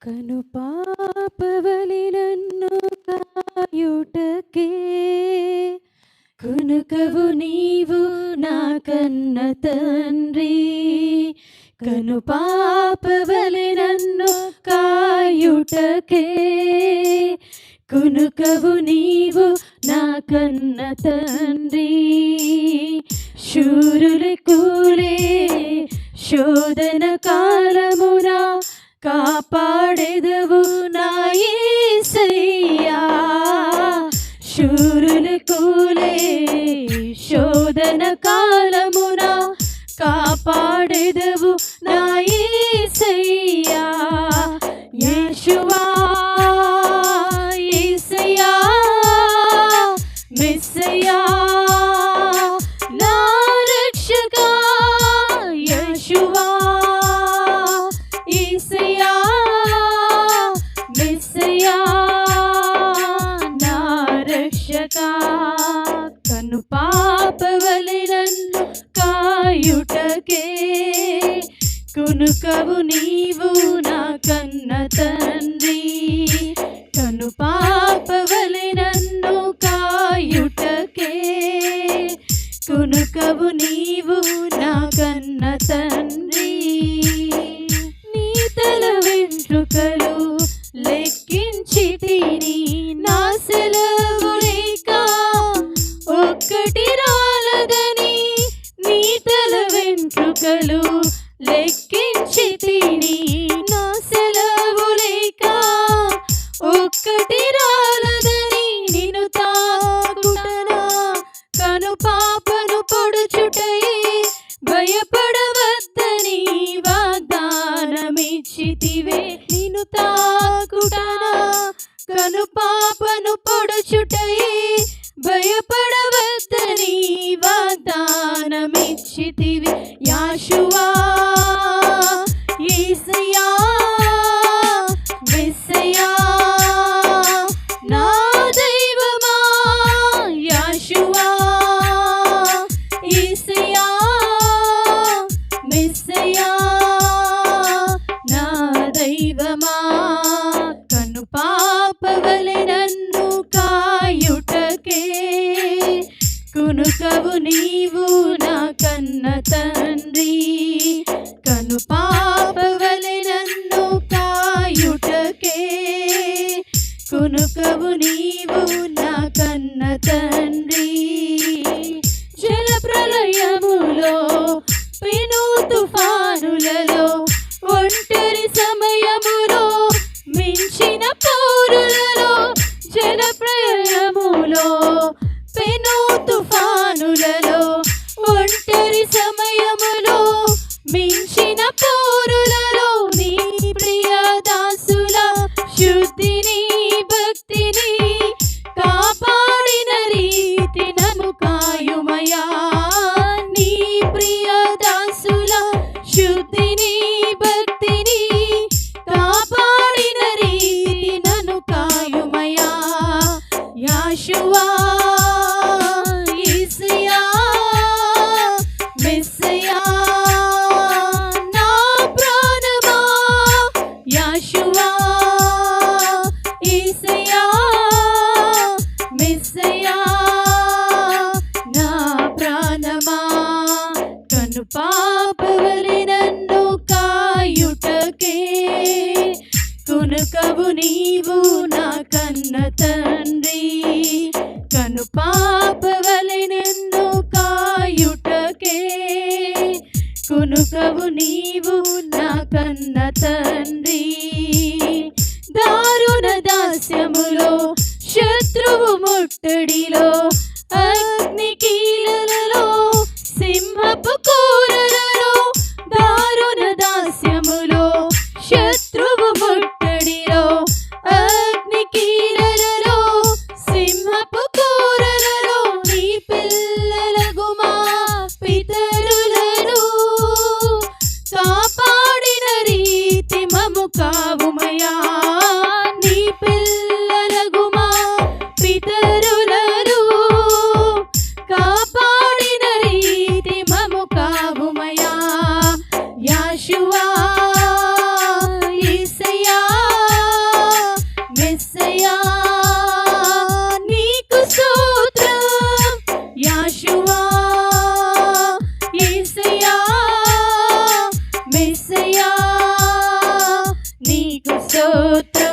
కను పాపవలి నన్ను కాయుటకే కునుకవు నీవు నా కన్న తండ్రి. కను పాపవలి నన్ను కాయుటకే కునుకవు నీవు నా కన్న తండ్రి. శూరులు కూలే శోధన కాలమున కాపాడెదవు నా యేసయ్యా. శూరులు కూలే శోధన కాలమున కాపాడెదవు నా యేసయ్యా. యేషువా యేసయ్యా మెస్సయ్యా నా రక్షకా. యేషువా యేసయ్యా మెస్సయ్యా నా రక్షకా. కను పాపవలి నన్ను కాయుటకే కునుకవు నీవు నా కన్న తండ్రి. కను పాపవలి నన్ను కాయుటకే కునుకవు నీవు నా కన్న తండ్రి. నీ తల వెంట్రుకలు లెక్కించితిని నా సెలవు లేక ఒక్కటి రాలదని. నీ తల వెంట్రుకలు లెక్కించితిని నా సెలవు లేక ఒక్కటి రాలదని. నిన్ను తాకుటనా కను పాపను పొడుచుటయే భయపడవద్దని వాగ్దానమిచ్చితివే. నిన్ను తాకుటనా కను పాపను పొడుచుటయే భయపడవద్దని వాగ్దానమిచ్చితివే. యాషువా యేసయ్యా మెస్సయ్యా నా దైవమా. యాషువా యేసయ్యా మెస్సయ్యా నా దైవమా. కను పాపవలి నన్ను కాయుటకే కునుకవు నీవు నా కన్న తండ్రి. కను పాపవలి నన్ను కాయుటకే కునుకవు నీవు నా కన్న తండ్రి. జల ప్రళయములో పెను తుఫానులలో ఒంటరి సమయములో మించిన పౌరులలో. జల ప్రళయములో పెను తుఫానులలో ఒంటరి సమయములో మించిన పౌరులలో. నీ ప్రియ దాసుల శుద్ధిని భక్తిని కాపాడిన రీతి నన్ను కాయుమయా. నీ ప్రియ దాసుల శుద్ధిని భక్తిని కాపాడిన రీతి నన్ను కాయుమయా. యాషువా యేసయ్యా మెస్సయ్యా నా ప్రాణమా. యాషువా యేసయ్యా మెస్సయ్యా నా ప్రాణమా. కను పాపవలి నన్ను కాయుటకే కునుకవు నీవు నా కన్న తండ్రి. కను పాపవలి నన్ను కాయుటకే కునుకవు నీవు నా కన్న తండ్రి. దారుణ దాస్యములో శత్రువు ముట్టడిలో అగ్ని కీలలలో సింహపు కూరలలో. దారుణ దాస్యములో శత్రువు ముట్టడిలో అగ్ని కీలలలో సింహపు కూరలలో. నీ పిల్లలకు మా పితరులను కాపాడిన రీతి మము కావుమయా. నీ పిల్లలకు మా పితరులను కాపాడిన రీతి మము కావుమయా. యాషువా యేసయ్యా స్తోత్రం